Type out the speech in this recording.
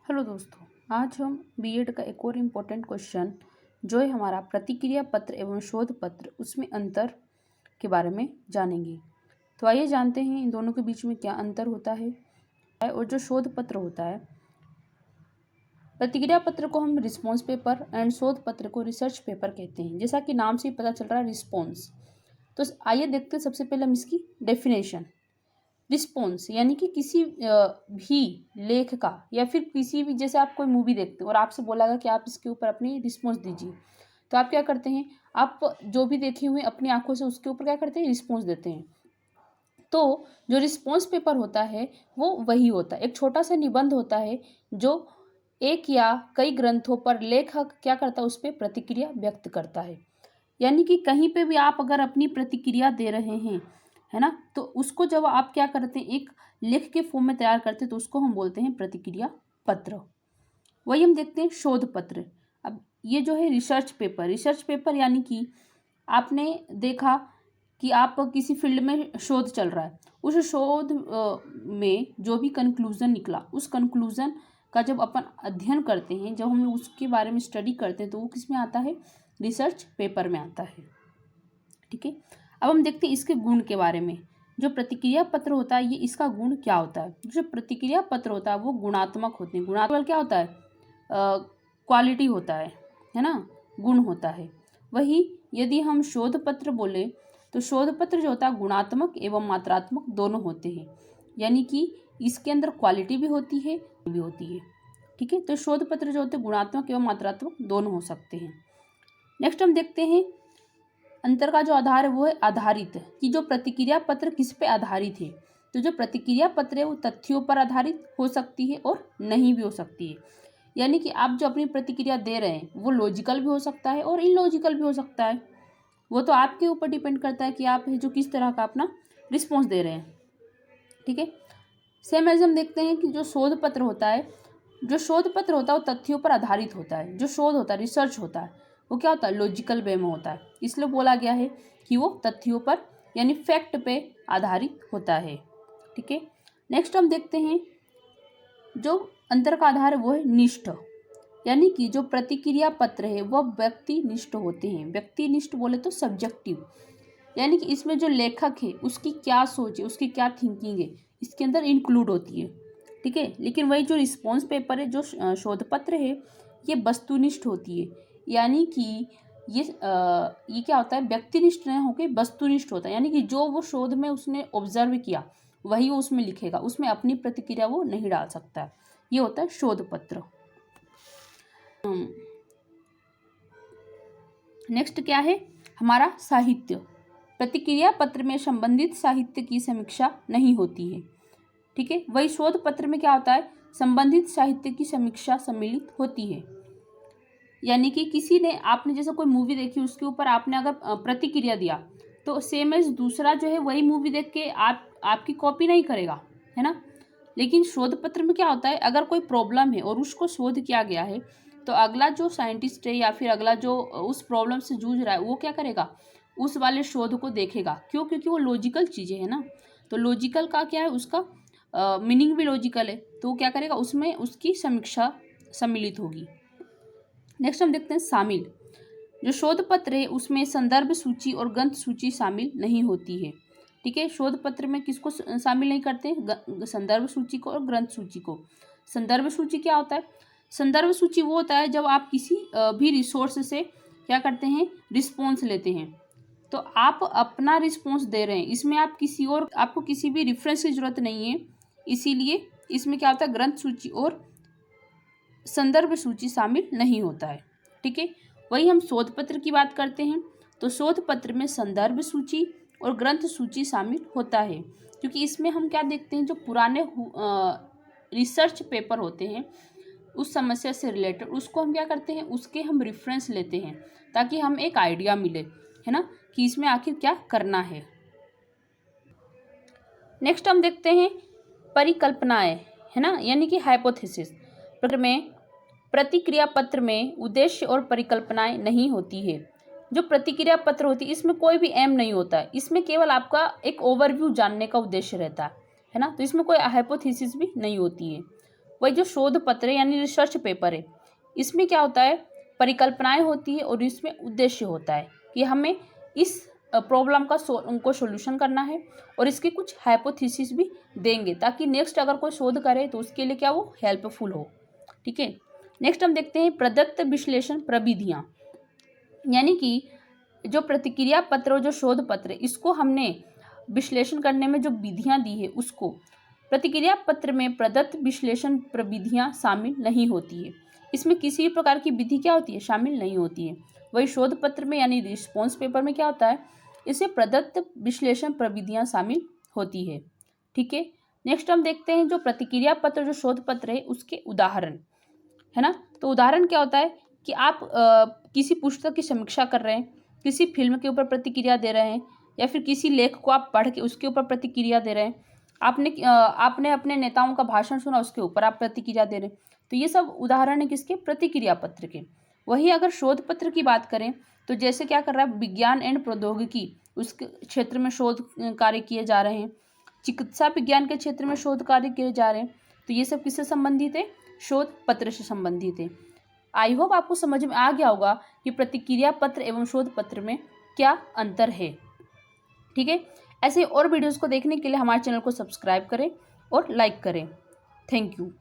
Hello दोस्तों, आज हम बीएड का एक और इम्पोर्टेंट क्वेश्चन जो है हमारा प्रतिक्रिया पत्र एवं शोध पत्र उसमें अंतर के बारे में जानेंगे। तो आइए जानते हैं इन दोनों के बीच में क्या अंतर होता है। और जो शोध पत्र होता है, प्रतिक्रिया पत्र को हम रिस्पॉन्स पेपर एंड शोध पत्र को रिसर्च पेपर कहते हैं। जैसा कि नाम से ही पता चल रहा है रिस्पॉन्स। तो आइए देखते हैं सबसे पहले हम इसकी डेफिनेशन। रिस्पॉन्स यानी कि किसी भी लेख का या फिर किसी भी, जैसे आप कोई मूवी देखते हो और आपसे बोला गया कि आप इसके ऊपर अपनी रिस्पॉन्स दीजिए, तो आप क्या करते हैं, आप जो भी देखे हुए अपनी आंखों से उसके ऊपर क्या करते हैं, रिस्पॉन्स देते हैं। तो जो रिस्पॉन्स पेपर होता है वो वही होता है, एक छोटा सा निबंध होता है जो एक या कई ग्रंथों पर लेखक क्या करता है, उस पर प्रतिक्रिया व्यक्त करता है। यानी कि कहीं पे भी आप अगर अपनी प्रतिक्रिया दे रहे हैं, है ना, तो उसको जब आप क्या करते हैं, एक लेख के फॉर्म में तैयार करते हैं, तो उसको हम बोलते हैं प्रतिक्रिया पत्र। वही हम देखते हैं शोध पत्र। अब ये जो है रिसर्च पेपर यानी कि आपने देखा कि आप किसी फील्ड में शोध चल रहा है, उस शोध में जो भी कंक्लूजन निकला, उस कंक्लूजन का जब अपन अध्ययन करते हैं, जब हम उसके बारे में स्टडी करते हैं, तो वो किस में आता है, रिसर्च पेपर में आता है। ठीक है, अब हम देखते हैं इसके गुण के बारे में। जो प्रतिक्रिया पत्र होता है, ये इसका गुण क्या होता है। जो प्रतिक्रिया पत्र होता है वो गुणात्मक होते हैं। गुणात्मक क्या होता है, क्वालिटी होता है ना, गुण होता है। वही यदि हम शोध पत्र बोले तो शोध पत्र जो होता है गुणात्मक एवं मात्रात्मक दोनों होते हैं। यानी कि इसके अंदर क्वालिटी भी होती है। ठीक है, तो शोध पत्र जो होते हैं गुणात्मक एवं मात्रात्मक दोनों हो सकते हैं। नेक्स्ट हम देखते हैं अंतर का जो आधार है वो है आधारित, कि जो प्रतिक्रिया पत्र किस पे आधारित है। तो जो प्रतिक्रिया पत्र है वो तथ्यों पर आधारित हो सकती है और नहीं भी हो सकती है। यानी कि आप जो अपनी प्रतिक्रिया दे रहे हैं वो लॉजिकल भी हो सकता है और इलॉजिकल भी हो सकता है। वो तो आपके ऊपर डिपेंड करता है कि आप जो किस तरह का अपना रिस्पॉन्स दे रहे हैं। ठीक है, सेम एज हम देखते हैं कि जो शोध पत्र होता है, वो तथ्यों पर आधारित होता है। जो शोध होता है, रिसर्च होता है, वो क्या होता है, लॉजिकल वे में होता है। इसलिए बोला गया है कि वो तथ्यों पर यानी फैक्ट पे आधारित होता है। ठीक है, नेक्स्ट हम देखते हैं जो अंतर का आधार है वो है निष्ठ। यानी कि जो प्रतिक्रिया पत्र है वह व्यक्तिनिष्ठ होते हैं। व्यक्तिनिष्ठ बोले तो सब्जेक्टिव, यानी कि इसमें जो लेखक है उसकी क्या सोच है, उसकी क्या थिंकिंग है, इसके अंदर इंक्लूड होती है। ठीक है, लेकिन वही जो रिस्पॉन्स पेपर है, जो शोध पत्र है, ये वस्तुनिष्ठ होती है। यानी कि ये क्या होता है, व्यक्तिनिष्ठ नहीं होकर वस्तुनिष्ठ होता है। यानी कि जो वो शोध में उसने ऑब्जर्व किया वही वो उसमें लिखेगा, उसमें अपनी प्रतिक्रिया वो नहीं डाल सकता। ये होता है शोध पत्र। नेक्स्ट क्या है हमारा साहित्य। प्रतिक्रिया पत्र में संबंधित साहित्य की समीक्षा नहीं होती है। ठीक है, वही शोध पत्र में क्या होता है, संबंधित साहित्य की समीक्षा सम्मिलित होती है। यानी कि किसी ने, आपने जैसे कोई मूवी देखी, उसके ऊपर आपने अगर प्रतिक्रिया दिया, तो सेम एज दूसरा जो है वही मूवी देख के आपकी कॉपी नहीं करेगा, है ना। लेकिन शोध पत्र में क्या होता है, अगर कोई प्रॉब्लम है और उसको शोध किया गया है, तो अगला जो साइंटिस्ट है या फिर अगला जो उस प्रॉब्लम से जूझ रहा है वो क्या करेगा, उस वाले शोध को देखेगा। क्यों, क्योंकि वो लॉजिकल चीज़ें है ना। तो लॉजिकल का क्या है, उसका मीनिंग भी लॉजिकल है, तो वो क्या करेगा, उसमें उसकी समीक्षा सम्मिलित होगी। नेक्स्ट हम देखते हैं शामिल। जो शोध पत्र है उसमें संदर्भ सूची और ग्रंथ सूची शामिल नहीं होती है। ठीक है, शोध पत्र में किसको शामिल नहीं करते, संदर्भ सूची को और ग्रंथ सूची को। संदर्भ सूची क्या होता है, संदर्भ सूची वो होता है जब आप किसी भी रिसोर्स से क्या करते हैं, रिस्पॉन्स लेते हैं। तो आप अपना रिस्पॉन्स दे रहे हैं, इसमें आप किसी और, आपको किसी भी रेफरेंस की जरूरत नहीं है। इसीलिए इसमें क्या होता है, ग्रंथ सूची और संदर्भ सूची शामिल नहीं होता है। ठीक है, वही हम शोध पत्र की बात करते हैं, तो शोध पत्र में संदर्भ सूची और ग्रंथ सूची शामिल होता है। क्योंकि इसमें हम क्या देखते हैं, जो पुराने रिसर्च पेपर होते हैं उस समस्या से रिलेटेड, उसको हम क्या करते हैं, उसके हम रेफरेंस लेते हैं, ताकि हम एक आइडिया मिले, है ना, कि इसमें आखिर क्या करना है। नेक्स्ट हम देखते हैं परिकल्पनाएं, है ना, यानी कि हाइपोथेसिस। प्रतिक्रिया पत्र में उद्देश्य और परिकल्पनाएं नहीं होती है। जो प्रतिक्रिया पत्र होती है इसमें कोई भी एम नहीं होता है, इसमें केवल आपका एक ओवरव्यू जानने का उद्देश्य रहता है ना। तो इसमें कोई हाइपोथेसिस भी नहीं होती है। वही जो शोध पत्र यानी रिसर्च पेपर है, इसमें क्या होता है, परिकल्पनाएं होती है और इसमें उद्देश्य होता है कि हमें इस प्रॉब्लम का उनको सोल्यूशन करना है और इसके कुछ हाइपोथेसिस भी देंगे ताकि नेक्स्ट अगर कोई शोध करे तो उसके लिए क्या वो हेल्पफुल हो। ठीक है, नेक्स्ट हम देखते हैं प्रदत्त विश्लेषण प्रविधियाँ, यानी कि जो प्रतिक्रिया पत्र और जो शोध पत्र इसको हमने विश्लेषण करने में जो विधियाँ दी है उसको प्रतिक्रिया पत्र में प्रदत्त विश्लेषण प्रविधियाँ शामिल नहीं होती है। इसमें किसी भी प्रकार की विधि क्या होती है, शामिल नहीं होती है। वही शोध पत्र में यानी रिस्पॉन्स पेपर में क्या होता है, इसमें प्रदत्त विश्लेषण प्रविधियाँ शामिल होती है। ठीक है, नेक्स्ट हम देखते हैं जो प्रतिक्रिया पत्र जो शोध पत्र है उसके उदाहरण, है ना। तो उदाहरण क्या होता है कि आप किसी पुस्तक की समीक्षा कर रहे हैं, किसी फिल्म के ऊपर प्रतिक्रिया दे रहे हैं, या फिर किसी लेख को आप पढ़ के उसके ऊपर प्रतिक्रिया दे रहे हैं, आपने अपने नेताओं का भाषण सुना उसके ऊपर आप प्रतिक्रिया दे रहे हैं। तो ये सब उदाहरण है किसके, प्रतिक्रिया पत्र के। वही अगर शोध पत्र की बात करें तो जैसे क्या कर रहा है, विज्ञान एंड प्रौद्योगिकी उसके क्षेत्र में शोध कार्य किए जा रहे हैं, चिकित्सा विज्ञान के क्षेत्र में शोध कार्य किए जा रहे हैं, तो ये सब किससे संबंधित है, शोध पत्र से संबंधित है। आई होप आपको समझ में आ गया होगा कि प्रतिक्रिया पत्र एवं शोध पत्र में क्या अंतर है। ठीक है, ऐसे और वीडियोस को देखने के लिए हमारे चैनल को सब्सक्राइब करें और लाइक करें। Thank you.